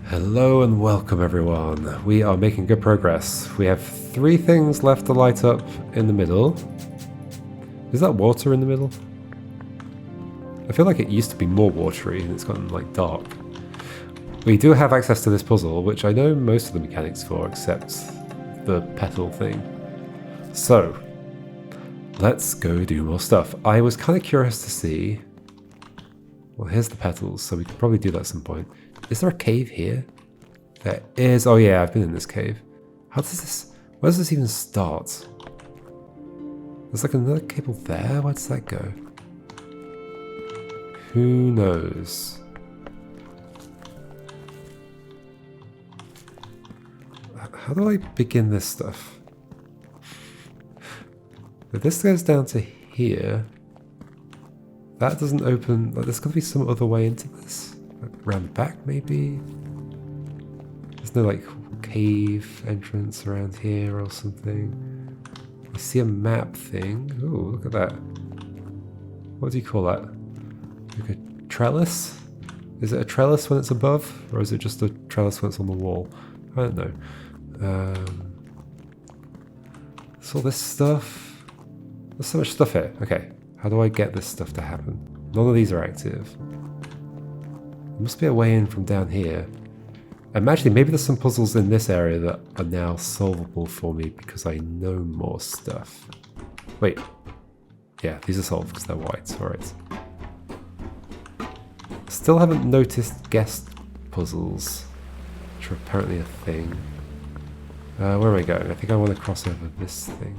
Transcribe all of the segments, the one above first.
Hello and welcome everyone. We are making good progress. We have 3 things left to light up in the middle. Is that water in the middle? I feel like it used to be more watery and it's gotten like dark. We do have access to this puzzle, which I know most of the mechanics for, except the petal thing. So, let's go do more stuff. I was kind of curious to see... Well, here's the petals, so we could probably do that at some point. Is there a cave here? There is. Oh yeah, I've been in this cave. How does this... Where does this even start? There's like another cable there? Where does that go? Who knows? How do I begin this stuff? If this goes down to here, that doesn't open... Like, there's got to be some other way into this. Like, around the back, maybe? There's no, like, cave entrance around here or something. I see a map thing. Ooh, look at that. What do you call that? Like a trellis? Is it a trellis when it's above? Or is it just a trellis when it's on the wall? I don't know. So all this stuff... There's so much stuff here. Okay, how do I get this stuff to happen? None of these are active. There must be a way in from down here. Actually, maybe there's some puzzles in this area that are now solvable for me because I know more stuff. Wait. Yeah, these are solved because they're white. Alright. Still haven't noticed guest puzzles, which are apparently a thing. Where am I going? I think I want to cross over this thing.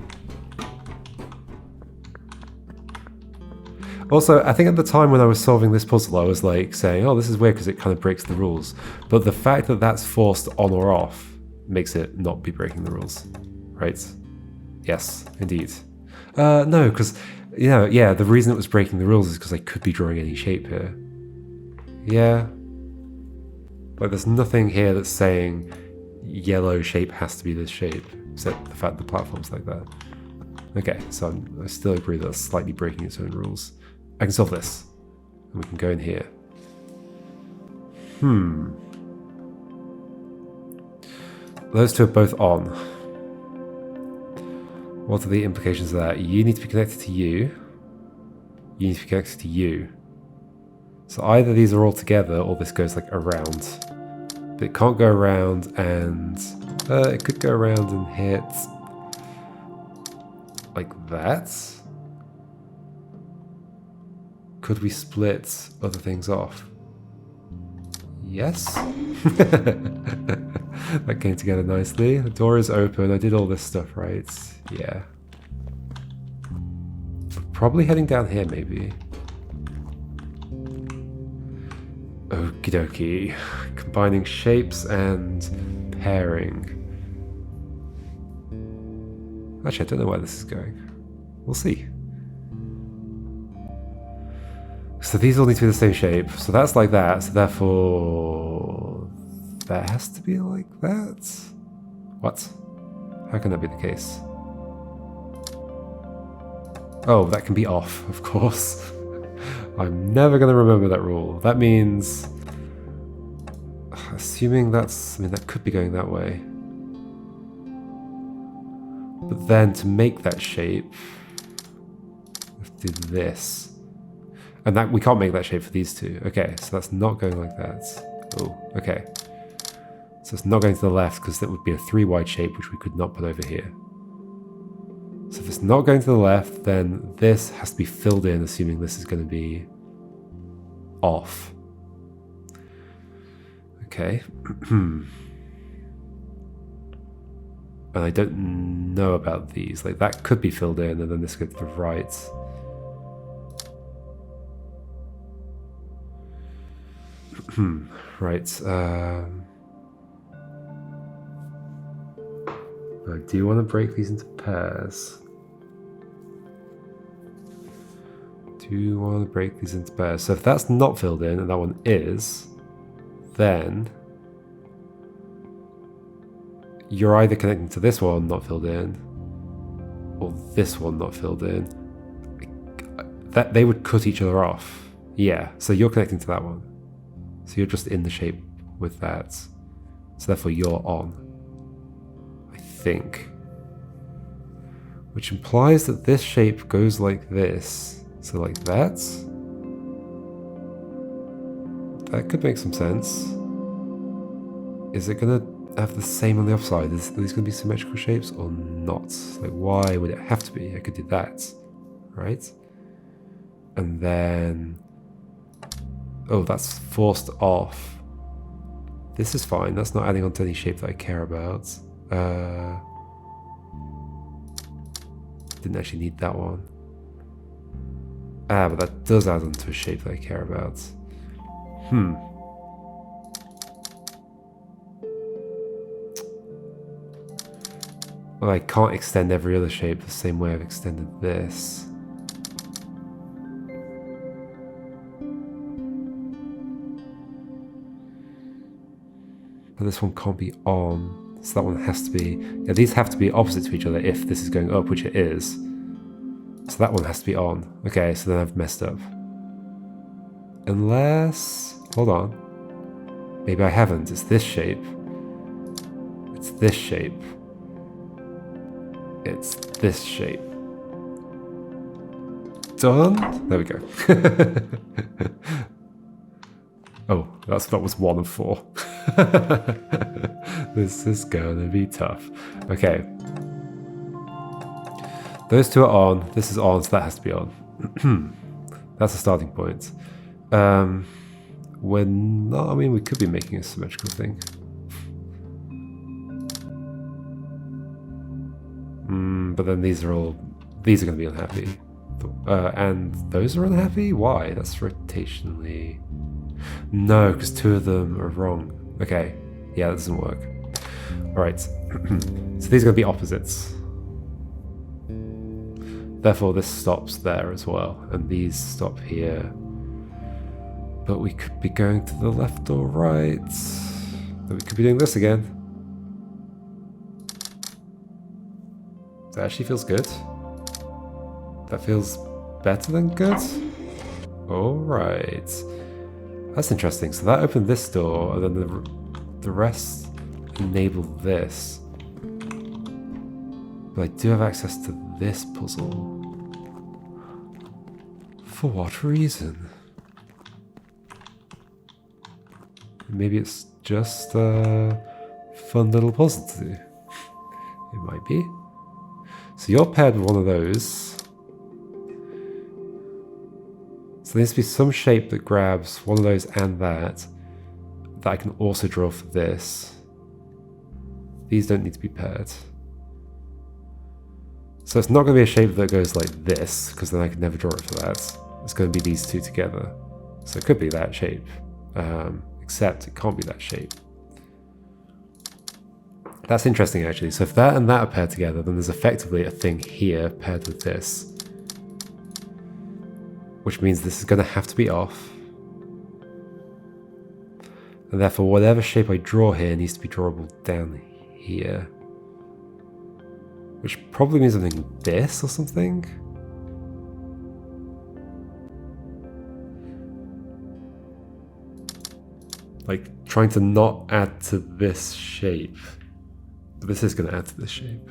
Also, I think at the time when I was solving this puzzle, I was like saying, oh, this is weird because it kind of breaks the rules. But the fact that that's forced on or off makes it not be breaking the rules. Right? Yes, indeed. No, because, yeah, the reason it was breaking the rules is because I could be drawing any shape here. Yeah. Like, there's nothing here that's saying yellow shape has to be this shape, except the fact the platform's like that. Okay, so I still agree that that's slightly breaking its own rules. I can solve this. And we can go in here. Those two are both on. What are the implications of that? You need to be connected to you. You need to be connected to you. So either these are all together or this goes like around. But it can't go around and... it could go around and hit... like that? Could we split other things off? Yes? That came together nicely. The door is open. I did all this stuff right. Yeah. Probably heading down here, maybe. Okie dokie. Combining shapes and pairing. Actually, I don't know where this is going. We'll see. So these all need to be the same shape. So that's like that. So therefore, that has to be like that? What? How can that be the case? Oh, that can be off, of course. I'm never going to remember that rule. That means... Assuming that's... I mean, that could be going that way. But then to make that shape, let's do this. And that we can't make that shape for these two. Okay, so that's not going like that. Oh, okay. So it's not going to the left because that would be a 3 wide shape which we could not put over here. So if it's not going to the left, then this has to be filled in, assuming this is going to be off. Okay. And I don't know about these. Like, that could be filled in, and then this goes to the right. Right. Do you want to break these into pairs? Do you want to break these into pairs? So if that's not filled in, and that one is, then... you're either connecting to this one not filled in, or this one not filled in. That they would cut each other off. Yeah, so you're connecting to that one. So you're just in the shape with that. So therefore you're on. I think. Which implies that this shape goes like this. So like that. That could make some sense. Is it gonna have the same on the other side? Are these gonna be symmetrical shapes or not? Like why would it have to be? I could do that, right? And then, oh, that's forced off. This is fine. That's not adding on to any shape that I care about. Didn't actually need that one. But that does add on to a shape that I care about. Well, I can't extend every other shape the same way I've extended this. But this one can't be on, so that one has to be... Yeah, these have to be opposite to each other if this is going up, which it is. So that one has to be on. Okay, so then I've messed up. Unless... Hold on. Maybe I haven't. It's this shape. It's this shape. It's this shape. Done? There we go. Oh, that was 1 of 4. This is gonna be tough. Okay. Those two are on. This is on, so that has to be on. That's a starting point. We're not... I mean, we could be making a symmetrical thing. But then these are going to be unhappy. And those are unhappy? Why? That's rotationally... No, because 2 of them are wrong. Okay, yeah, that doesn't work. Alright, so these are going to be opposites. Therefore this stops there as well, and these stop here. But we could be going to the left or right. Then we could be doing this again. That actually feels good. That feels better than good. Alright. That's interesting. So that opened this door, and then the rest enable this. But I do have access to this puzzle. For what reason? Maybe it's just a fun little puzzle to do. It might be. So you're paired with one of those. So there needs to be some shape that grabs one of those and that I can also draw for this. These don't need to be paired. So it's not going to be a shape that goes like this, because then I can never draw it for that. It's going to be these two together. So it could be that shape, except it can't be that shape. That's interesting actually. So if that and that are paired together, then there's effectively a thing here paired with this. Which means this is going to have to be off. And therefore whatever shape I draw here needs to be drawable down here. Which probably means I'm thinking this or something. Like trying to not add to this shape. But this is going to add to this shape.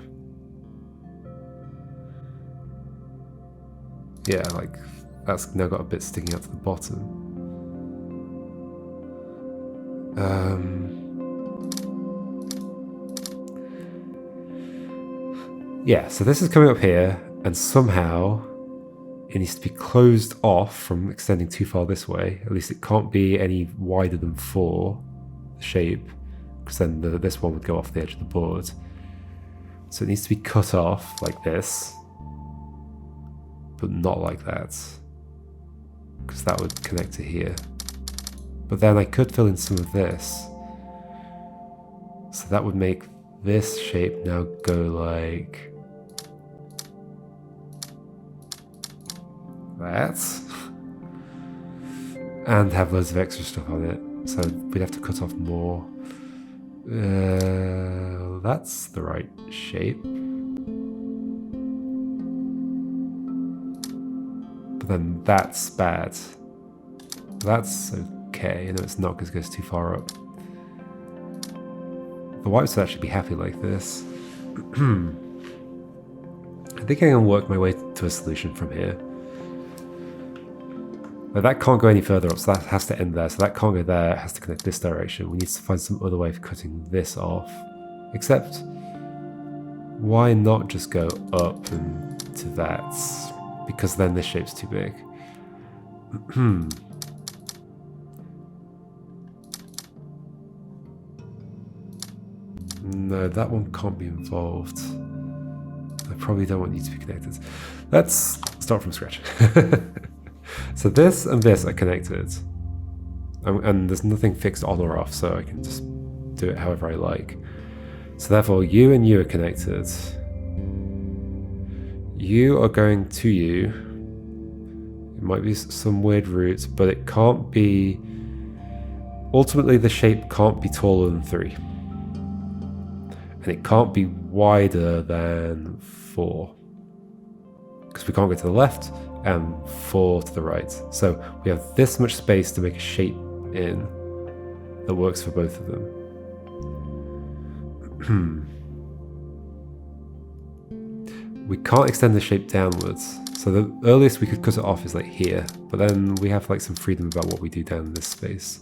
Yeah, like that's now got a bit sticking out to the bottom. Yeah, so this is coming up here, and somehow it needs to be closed off from extending too far this way. At least it can't be any wider than 4, the shape, because then this one would go off the edge of the board. So it needs to be cut off like this, but not like that, because that would connect to here. But then I could fill in some of this. So that would make this shape now go like that. And have loads of extra stuff on it. So we'd have to cut off more. That's the right shape. But then that's bad. That's okay. No, it's not because it goes too far up. The whites would actually be happy like this. I think I can work my way to a solution from here. But that can't go any further up, so that has to end there. So that can't go there, it has to connect this direction. We need to find some other way of cutting this off. Except, why not just go up and to that? Because then this shape's too big. No, that one can't be involved. I probably don't want you to be connected. Let's start from scratch. So this and this are connected. And there's nothing fixed on or off, so I can just do it however I like. So therefore, you and you are connected. You are going to you. It might be some weird route, but it can't be... Ultimately, the shape can't be taller than 3. And it can't be wider than 4. Because we can't go to the left, and 4 to the right. So we have this much space to make a shape in that works for both of them. We can't extend the shape downwards. So the earliest we could cut it off is like here, but then we have like some freedom about what we do down in this space.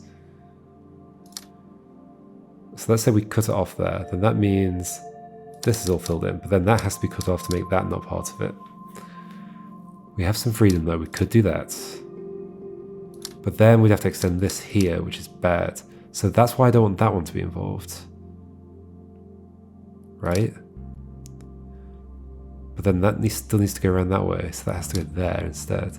So let's say we cut it off there, then that means this is all filled in, but then that has to be cut off to make that not part of it. We have some freedom though, we could do that. But then we'd have to extend this here, which is bad. So that's why I don't want that one to be involved. Right? But then that still needs to go around that way, so that has to go there instead.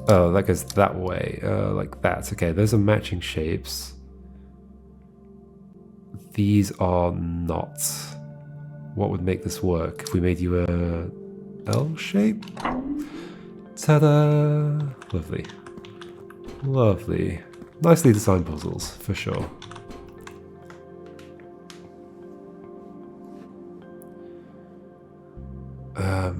Oh, that goes that way, like that. Okay, those are matching shapes. These are not. What would make this work if we made you a L shape? Ta-da! Lovely. Lovely. Nicely designed puzzles, for sure.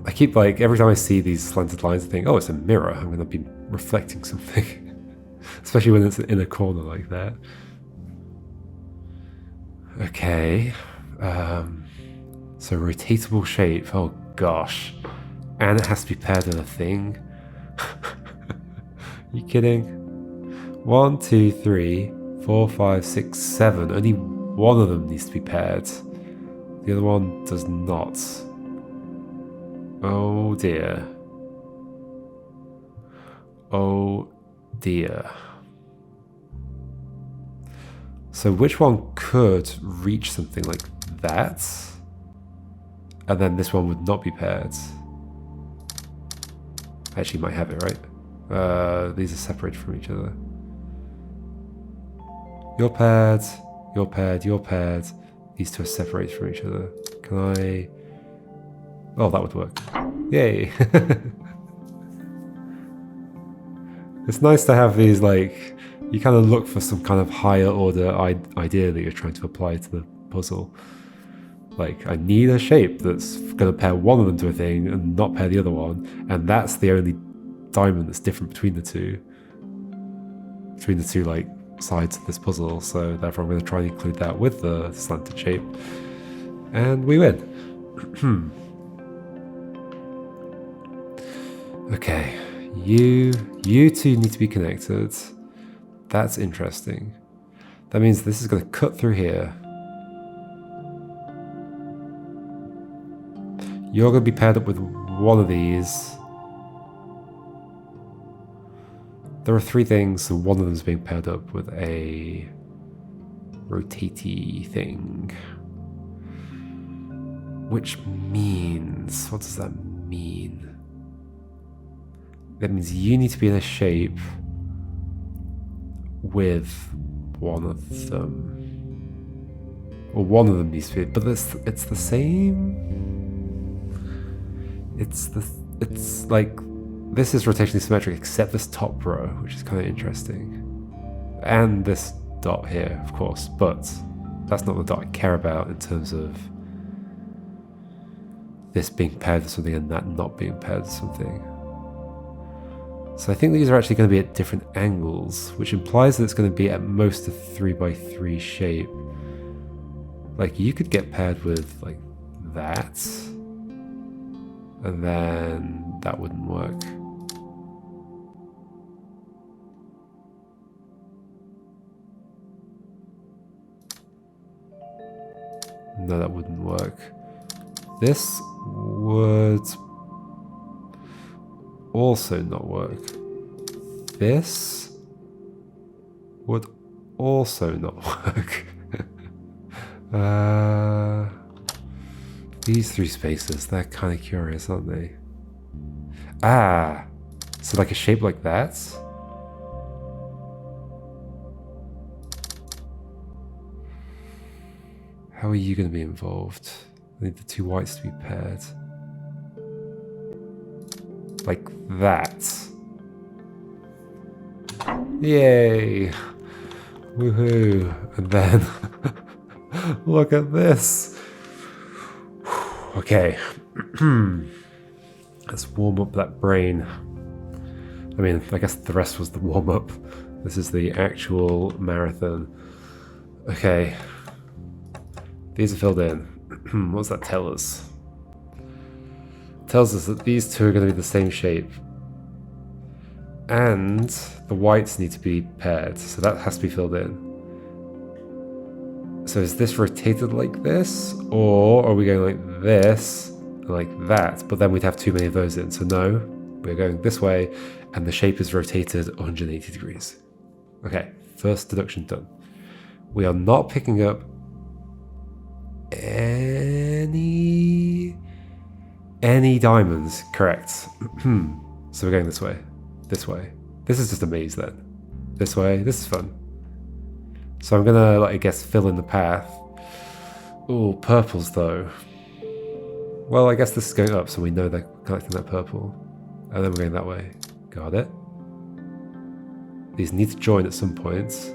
I keep like, every time I see these slanted lines I think, oh, it's a mirror, I'm going to be reflecting something. Especially when it's in a corner like that. Okay. So rotatable shape, oh gosh. And it has to be paired with a thing. You kidding? 1, 2, 3, 4, 5, 6, 7. Only one of them needs to be paired. The other one does not. Oh dear. Oh dear. So which one could reach something like that? And then this one would not be paired. Actually might have it, right? These are separated from each other. You're paired, you're paired, you're paired. These two are separated from each other. Can I... Oh, that would work. Yay! It's nice to have these, like, you kind of look for some kind of higher order idea that you're trying to apply to the puzzle. Like, I need a shape that's going to pair one of them to a thing and not pair the other one, and that's the only diamond that's different between the two. Between the two, like, sides of this puzzle, so therefore I'm going to try and include that with the slanted shape. And we win. Okay, you two need to be connected. That's interesting. That means this is going to cut through here. You're going to be paired up with one of these. There are 3 things, so one of them is being paired up with a rotatey thing. Which means, what does that mean? That means you need to be in a shape with one of them. Or one of them needs to be, but it's the same. It's like, this is rotationally symmetric except this top row, which is kind of interesting. And this dot here, of course, but that's not the dot I care about in terms of this being paired with something and that not being paired with something. So I think these are actually going to be at different angles, which implies that it's going to be at most a 3x3 shape. Like you could get paired with like that, and then that wouldn't work. No, that wouldn't work. This would also not work. This would also not work. These three spaces, they're kind of curious, aren't they? Ah, so like a shape like that? How are you going to be involved? I need the two whites to be paired. Like that. Yay! Woohoo! And then, look at this! Okay. Let's warm up that brain. I mean, I guess the rest was the warm-up. This is the actual marathon. Okay. These are filled in. What does that tell us? It tells us that these two are going to be the same shape. And the whites need to be paired, so that has to be filled in. So is this rotated like this? Or are we going like this, and like that? But then we'd have too many of those in, so no. We're going this way, and the shape is rotated 180 degrees. Okay, first deduction done. We are not picking up any diamonds, correct. So we're going this way. This way. This is just a maze then. This way. This is fun. So I'm gonna, like, I guess, fill in the path. Oh, purples though. Well, I guess this is going up, so we know they're collecting that purple. And then we're going that way. Got it. These need to join at some point.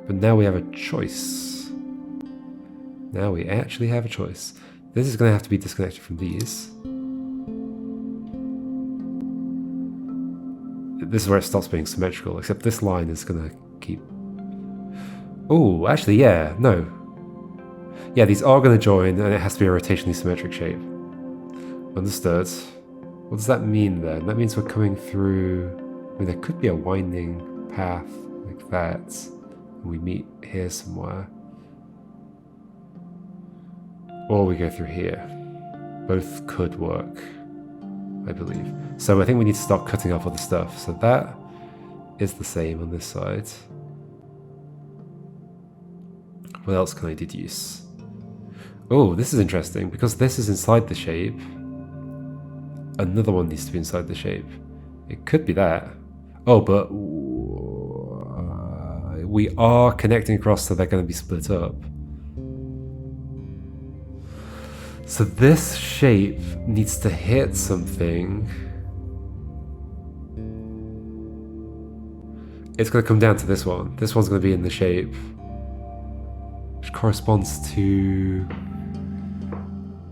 But now we have a choice. Now we actually have a choice. This is going to have to be disconnected from these. This is where it stops being symmetrical, except this line is going to keep... Oh, actually, yeah, no. Yeah, these are going to join, and it has to be a rotationally symmetric shape. Understood. What does that mean then? That means we're coming through... I mean, there could be a winding path like that, and we meet here somewhere. Or we go through here. Both could work, I believe. So I think we need to start cutting off other stuff. So that is the same on this side. What else can I deduce? Oh, this is interesting. Because this is inside the shape, another one needs to be inside the shape. It could be that. Oh, but we are connecting across, so they're going to be split up. So this shape needs to hit something. It's going to come down to this one. This one's going to be in the shape, which corresponds to...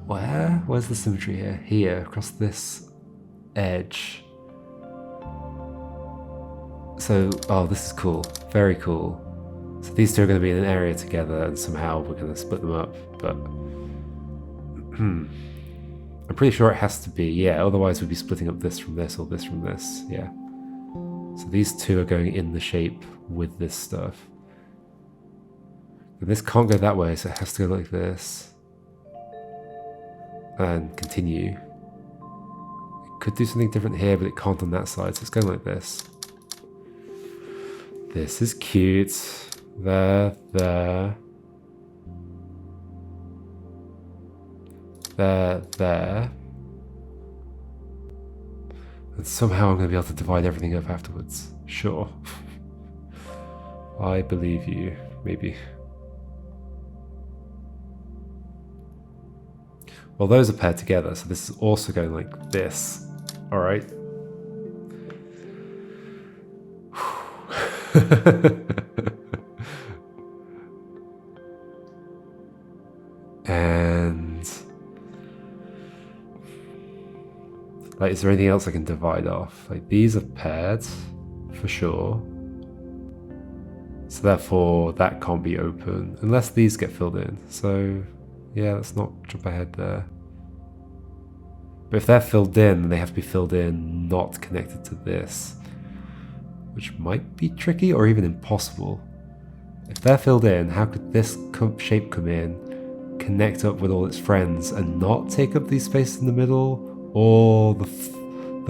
Where? Where's the symmetry here? Here, across this edge. So, oh, this is cool. Very cool. So these two are going to be in an area together, and somehow we're going to split them up, but... I'm pretty sure it has to be, yeah, otherwise we'd be splitting up this from this or this from this, yeah. So these two are going in the shape with this stuff. And this can't go that way, so it has to go like this. And continue. It could do something different here, but it can't on that side, so it's going like this. This is cute. There. There. And somehow I'm going to be able to divide everything up afterwards. Sure. I believe you. Maybe. Well, those are paired together, so this is also going like this. Alright. And... Like, is there anything else I can divide off? Like, these are paired, for sure. So therefore, that can't be open, unless these get filled in. So, yeah, let's not jump ahead there. But if they're filled in, they have to be filled in not connected to this, which might be tricky or even impossible. If they're filled in, how could this shape come in, connect up with all its friends, and not take up these spaces in the middle, or the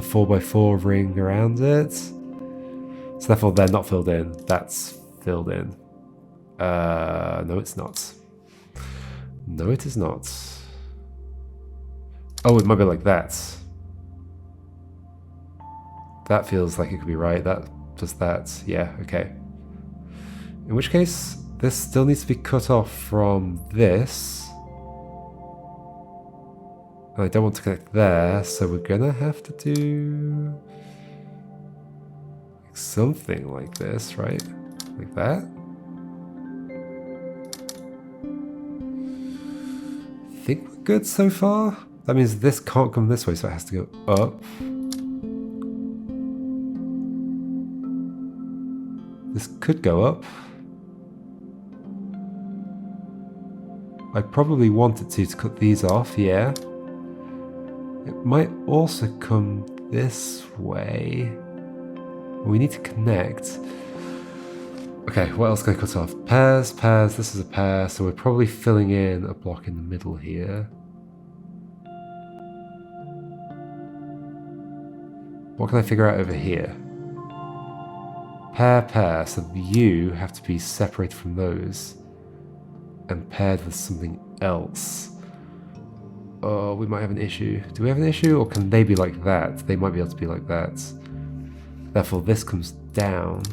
4x4 ring around it? So therefore, they're not filled in. That's filled in. No, it's not. No, it is not. Oh, it might be like that. That feels like it could be right. That does that. Yeah, okay. In which case, this still needs to be cut off from this. And I don't want to connect there, so we're gonna have to do something like this, right? Like that. I think we're good so far. That means this can't come this way, so it has to go up. This could go up. I probably wanted to cut these off, yeah. It might also come this way. We need to connect. Okay, what else can I cut off? Pairs, pairs, this is a pair, so we're probably filling in a block in the middle here. What can I figure out over here? Pair, pair, so the U have to be separated from those and paired with something else. Oh, we might have an issue. Do we have an issue, or can they be like that? They might be able to be like that. Therefore, this comes down.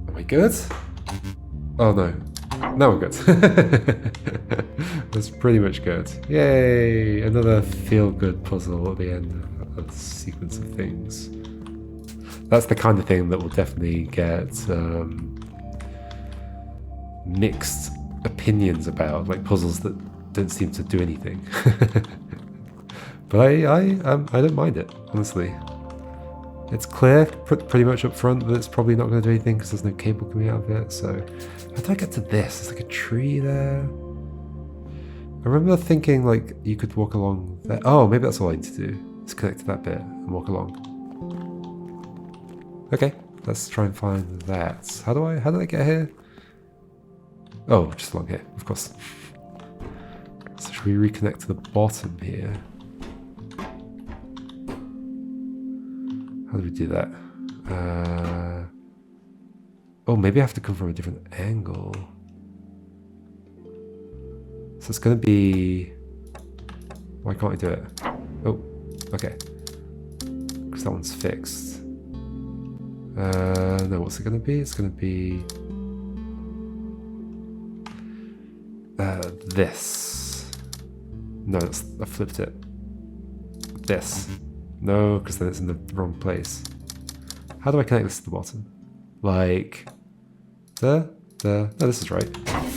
Am I good? Oh no. Now we're good. That's pretty much good. Yay! Another feel-good puzzle at the end of a sequence of things. That's the kind of thing that will definitely get mixed opinions about, like puzzles that don't seem to do anything. But I don't mind it, honestly. It's clear pretty much up front that it's probably not going to do anything because there's no cable coming out of it. So how do I get to this? There's like a tree there. I remember thinking like you could walk along there. Oh, maybe that's all I need to do. Is connect to that bit and walk along. Okay, let's try and find that. How did I get here? Oh, just along here, of course. So should we reconnect to the bottom here? How do we do that? Oh, maybe I have to come from a different angle. So it's going to be... Why can't I do it? Oh, okay. Because that one's fixed. No, what's it going to be? It's going to be... this. No, I flipped it. This. No, because then it's in the wrong place. How do I connect this to the bottom? Like... No, this is right.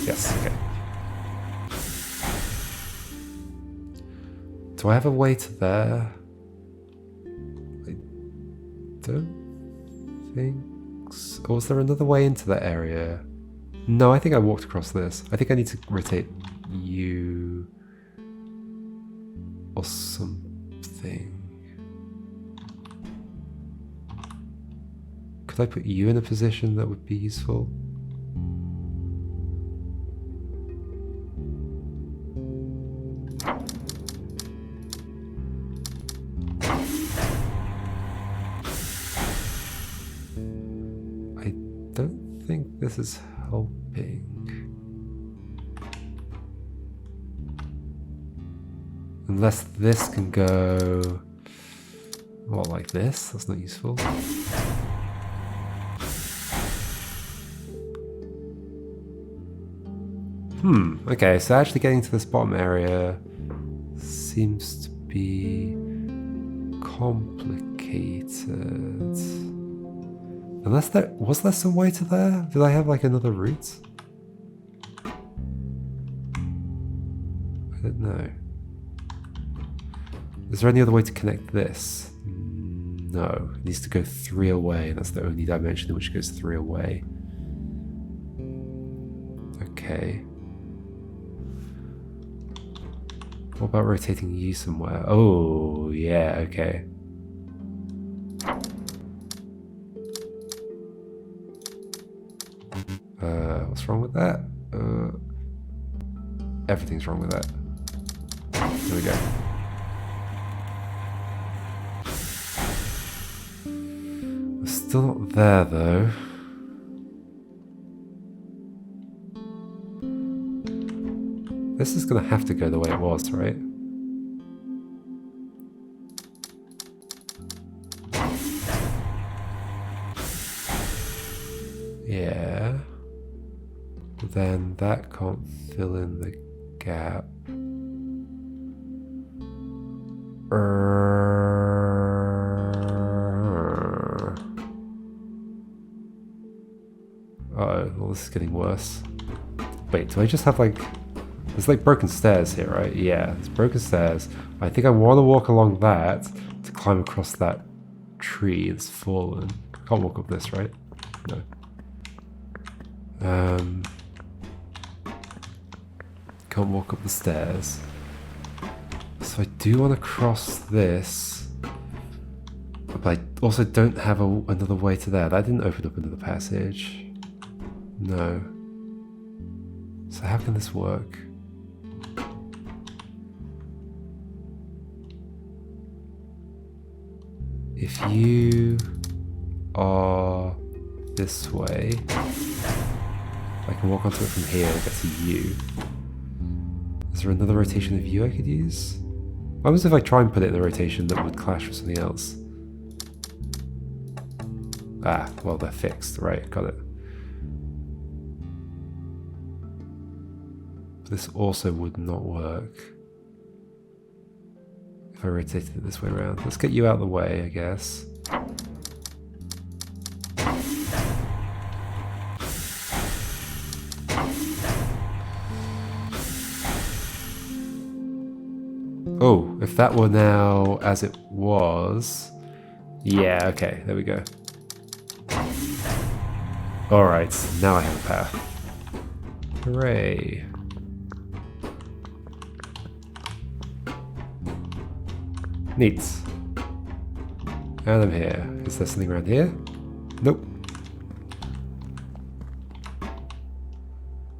Yes, okay. Do I have a way to there? I don't think so. Or was there another way into that area? No, I think I walked across this. I think I need to rotate you... or something. Could I put you in a position that would be useful? I don't think this is helping. Unless this can go... What, like this? That's not useful. Okay, so actually getting to this bottom area seems to be complicated. Unless was there some way to there? Did I have like another route? I don't know. Is there any other way to connect this? No. It needs to go 3 away, and that's the only dimension in which it goes 3 away. Okay. What about rotating you somewhere? Oh, yeah, okay. What's wrong with that? Everything's wrong with that. There we go. We're still not there, though. This is gonna have to go the way it was, right? Yeah. But then that can't fill in the gap. Uh-oh, well, this is getting worse. Wait, do I just have like... There's like broken stairs here, right? Yeah, it's broken stairs. I think I want to walk along that to climb across that tree that's fallen. Can't walk up this, right? No. Can't walk up the stairs. So I do want to cross this. But I also don't have another way to there. That didn't open up another passage. No. So how can this work? If you are this way, I can walk onto it from here and get to you. Is there another rotation of you I could use? What happens if I try and put it in a rotation that would clash with something else? Ah, well, they're fixed. Right, got it. This also would not work if I rotated it this way around. Let's get you out of the way, I guess. Oh, if that were now as it was... Yeah, okay, there we go. Alright, now I have a path. Hooray. Neat. And I'm here. Is there something around here? Nope.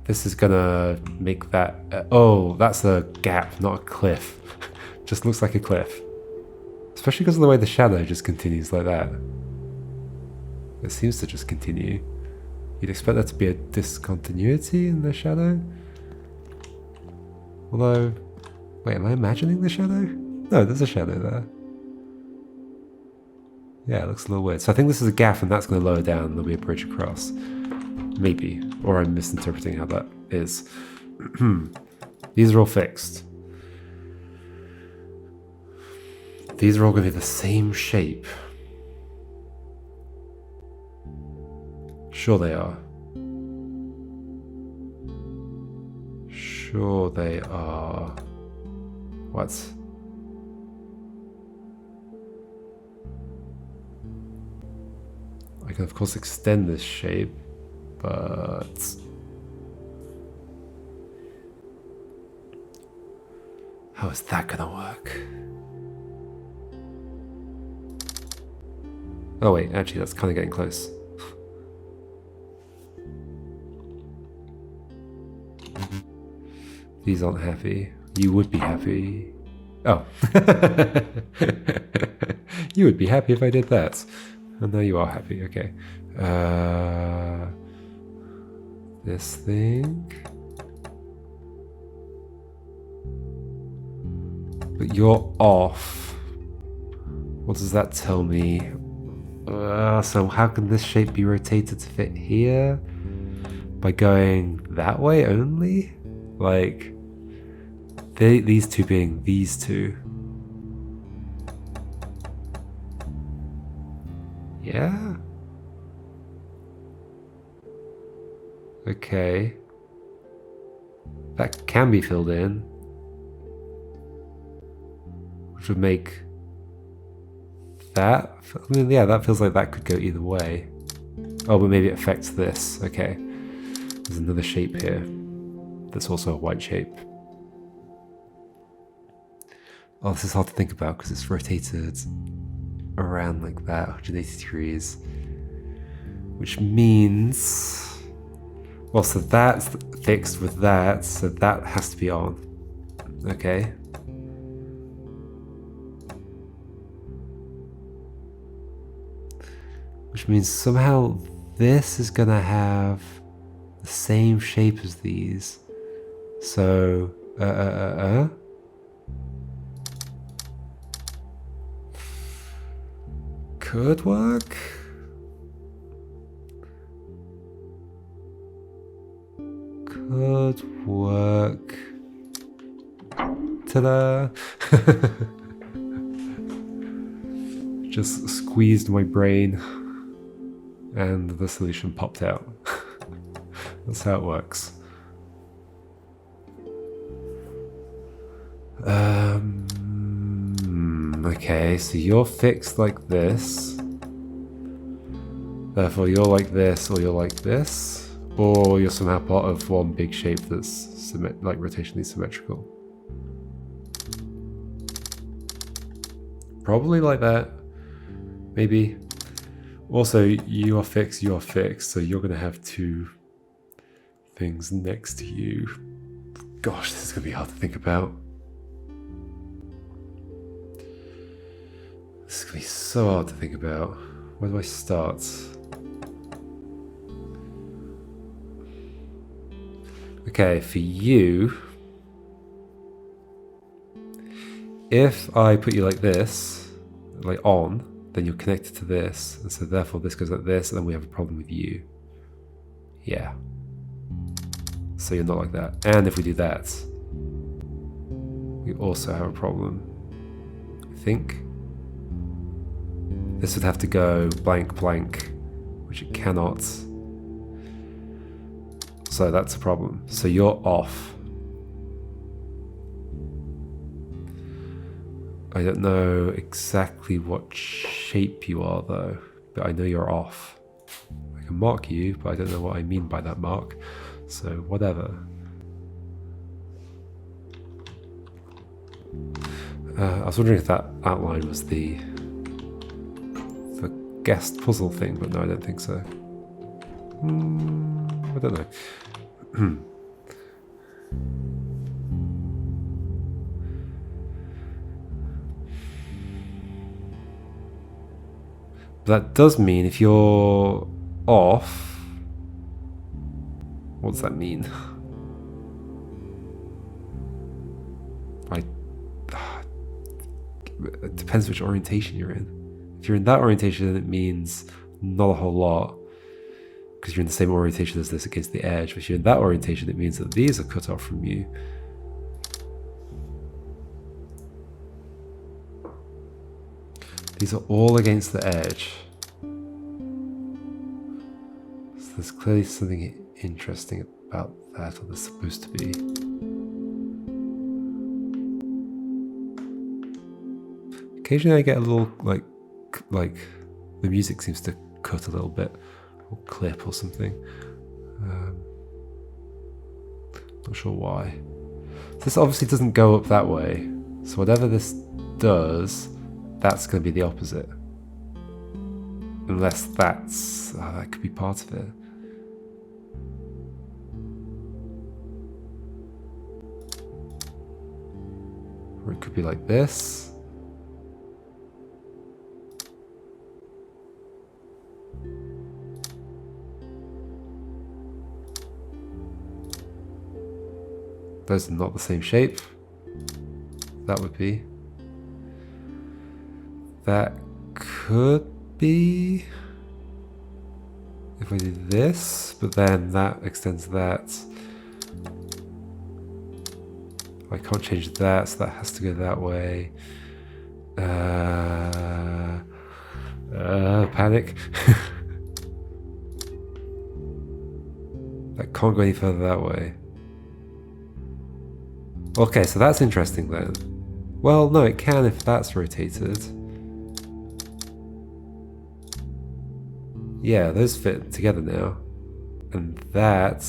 This is gonna make that... oh, that's a gap, not a cliff. Just looks like a cliff. Especially because of the way the shadow just continues like that. It seems to just continue. You'd expect there to be a discontinuity in the shadow. Although... Wait, am I imagining the shadow? No, there's a shadow there. Yeah, it looks a little weird. So I think this is a gap and that's going to lower down and there'll be a bridge across. Maybe. Or I'm misinterpreting how that is. These are all fixed. These are all going to be the same shape. Sure they are. Sure they are. What? I can of course extend this shape, but... How is that gonna work? Oh wait, actually that's kind of getting close. These aren't happy. You would be happy. Oh. You would be happy if I did that. And now you are happy, okay. This thing. But you're off. What does that tell me? So how can this shape be rotated to fit here? By going that way only? Like, these two being these two. Yeah? Okay. That can be filled in. which would make that. I mean, yeah, that feels like that could go either way. Oh, but maybe it affects this. Okay. There's another shape here that's also a white shape. Oh, this is hard to think about because it's rotated around like that, 180 degrees. Which means... Well, so that's fixed with that, so that has to be on. Okay. Which means somehow this is gonna have the same shape as these. So, could work. Could work. Ta-da! Just squeezed my brain and the solution popped out. That's how it works. Okay, so you're fixed like this. Therefore you're like this, or you're like this. Or you're somehow part of one big shape that's like rotationally symmetrical. Probably like that. Maybe. Also, you are fixed, so you're going to have two things next to you. Gosh, this is going to be hard to think about. This is going to be so hard to think about. Where do I start? Okay, for you, if I put you like this, like on, then you're connected to this, and so therefore this goes like this, and then we have a problem with you. Yeah. So you're not like that. And if we do that, we also have a problem. I think this would have to go blank blank, which it cannot. So that's a problem. So you're off. I don't know exactly what shape you are though, but I know you're off. I can mark you, but I don't know what I mean by that mark. So whatever. I was wondering if that outline was the guessed puzzle thing, but no, I don't think so. I don't know. That does mean if you're off, what does that mean? It depends which orientation you're in. If you're in that orientation, then it means not a whole lot, because you're in the same orientation as this against the edge. But if you're in that orientation, it means that these are cut off from you. These are all against the edge. So there's clearly something interesting about that, or there's supposed to be. Occasionally I get a little, like the music seems to cut a little bit, or clip or something. Not sure why. This obviously doesn't go up that way, so whatever this does, that's going to be the opposite. Unless that's... that could be part of it. Or it could be like this. Those are not the same shape. That would be. That could be if I do this, but then that extends that. I can't change that, so that has to go that way. Panic. That can't go any further that way. Okay, so that's interesting then. Well, no, it can if that's rotated. Yeah, those fit together now. And that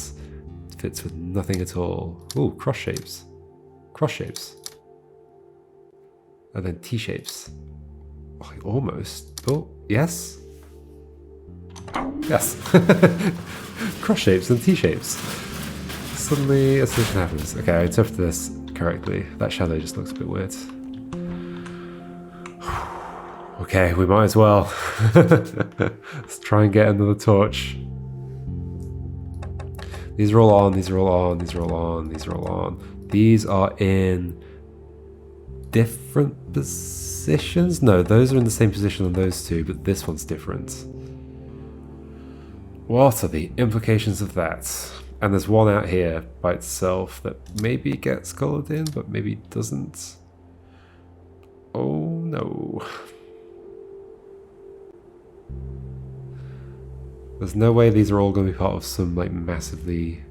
fits with nothing at all. Ooh, cross shapes. Cross shapes. And then T-shapes. Oh, almost. Oh, yes? Yes. Cross shapes and T-shapes. Suddenly a solution happens. Okay, I interpreted this correctly. That shadow just looks a bit weird. Okay, we might as well. Let's try and get another torch. These are all on, these are all on, these are all on, these are all on. These are in different positions? No, those are in the same position on those two, but this one's different. What are the implications of that? And there's one out here by itself that maybe gets colored in, but maybe doesn't. Oh no. There's no way these are all going to be part of some like massively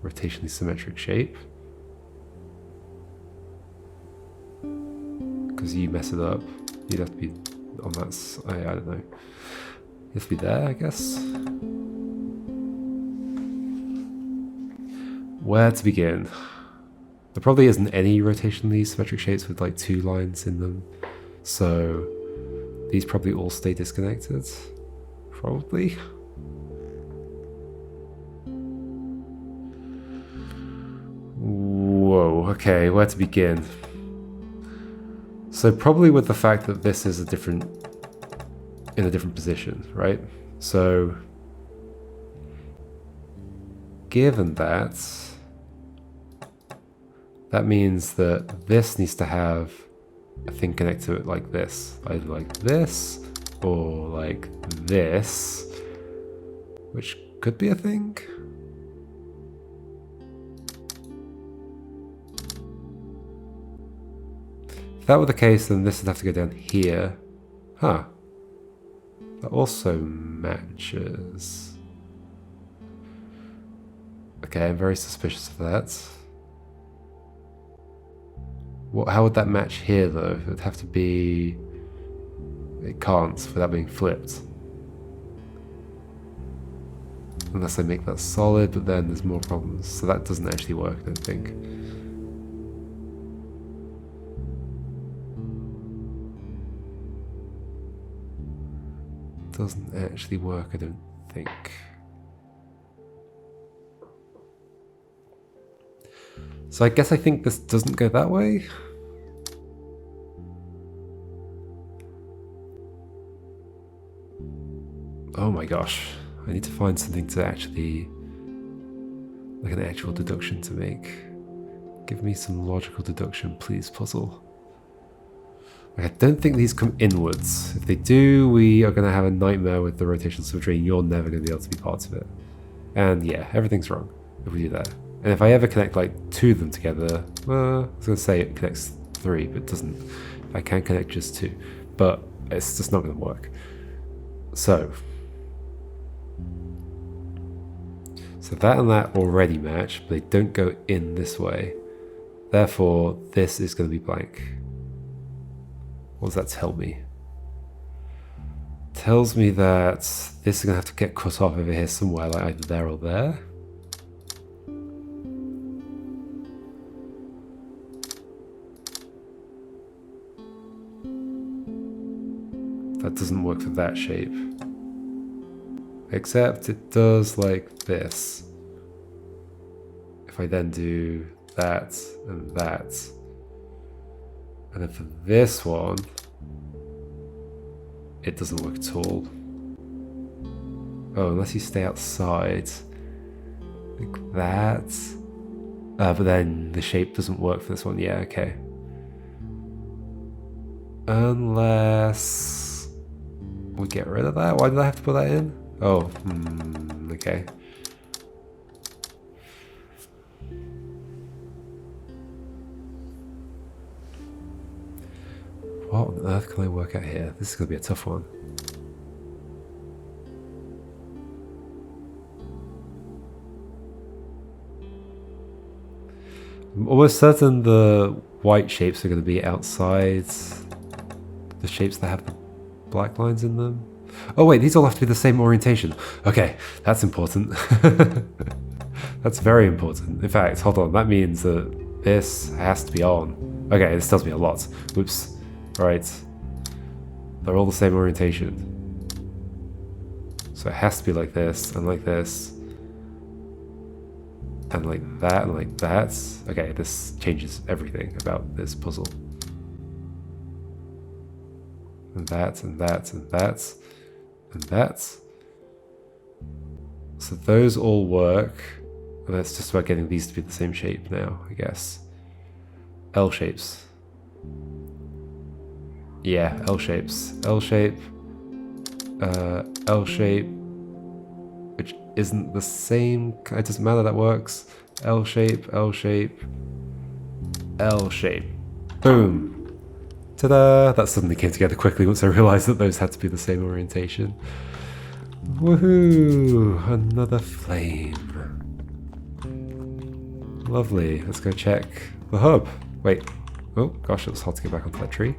rotationally symmetric shape. Because you mess it up. You'd have to be on that side, I don't know. You have to be there, I guess. Where to begin? There probably isn't any rotationally symmetric shapes with like two lines in them. So these probably all stay disconnected. Probably. Whoa, okay, where to begin? So probably with the fact that this is in a different position, right? So given that, that means that this needs to have a thing connect to it like this, either like this or like this, which could be a thing. If that were the case, then this would have to go down here. Huh. That also matches. Okay, I'm very suspicious of that. How would that match here though? It would have to be... It can't without being flipped. Unless I make that solid, but then there's more problems. So that doesn't actually work, I don't think. Doesn't actually work, I don't think. So I guess I think this doesn't go that way. Oh my gosh. I need to find something to actually... like an actual deduction to make. Give me some logical deduction, please, puzzle. I don't think these come inwards. If they do, we are going to have a nightmare with the rotational symmetry and you're never going to be able to be part of it. And yeah, everything's wrong if we do that. And if I ever connect like two of them together, I was going to say it connects three, but it doesn't. I can connect just two, but it's just not going to work. So that and that already match, but they don't go in this way. Therefore, this is going to be blank. What does that tell me? Tells me that this is going to have to get cut off over here somewhere, like either there or there. That doesn't work for that shape. Except it does like this. If I then do that and that. And then for this one, it doesn't work at all. Oh, unless you stay outside. Like that. But then the shape doesn't work for this one. Yeah, okay. Unless we get rid of that. Why did I have to put that in? Oh, okay. What on earth can I work out here? This is going to be a tough one. I'm almost certain the white shapes are going to be outside the shapes that have the black lines in them. Oh wait, these all have to be the same orientation. Okay, that's important. That's very important. In fact, hold on, that means that this has to be on. Okay, this tells me a lot. Oops. Right. They're all the same orientation. So it has to be like this, and like this. And like that, and like that. Okay, this changes everything about this puzzle. And that, and that, and that, and that. So those all work. And it's just about getting these to be the same shape now, I guess. L shapes. Yeah, L shapes. L shape. L shape. Which isn't the same. It doesn't matter, that works. L shape, L shape, L shape. Boom. Ta-da! That suddenly came together quickly once I realized that those had to be the same orientation. Woohoo! Another flame. Lovely. Let's go check the hub. Wait. Oh, gosh, it was hard to get back onto that tree.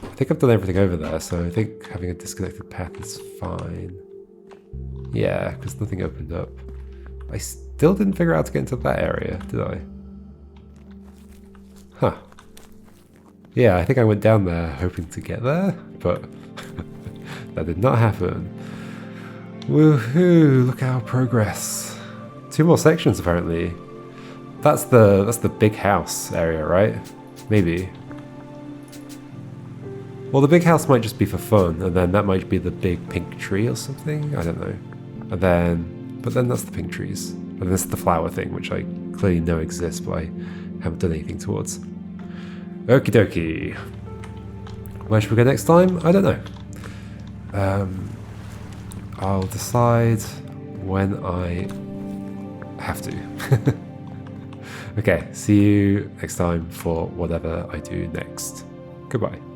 I think I've done everything over there, so I think having a disconnected path is fine. Yeah, because nothing opened up. I still didn't figure out how to get into that area, did I? Huh. Yeah, I think I went down there hoping to get there, but that did not happen. Woohoo! Look at our progress. 2 more sections apparently. That's the big house area, right? Maybe. Well, the big house might just be for fun, and then that might be the big pink tree or something. I don't know. And then, but then that's the pink trees, and this is the flower thing, which I clearly know exists, but I haven't done anything towards. Okie dokie. Where should we go next time? I don't know. I'll decide when I have to. Okay, see you next time for whatever I do next. Goodbye.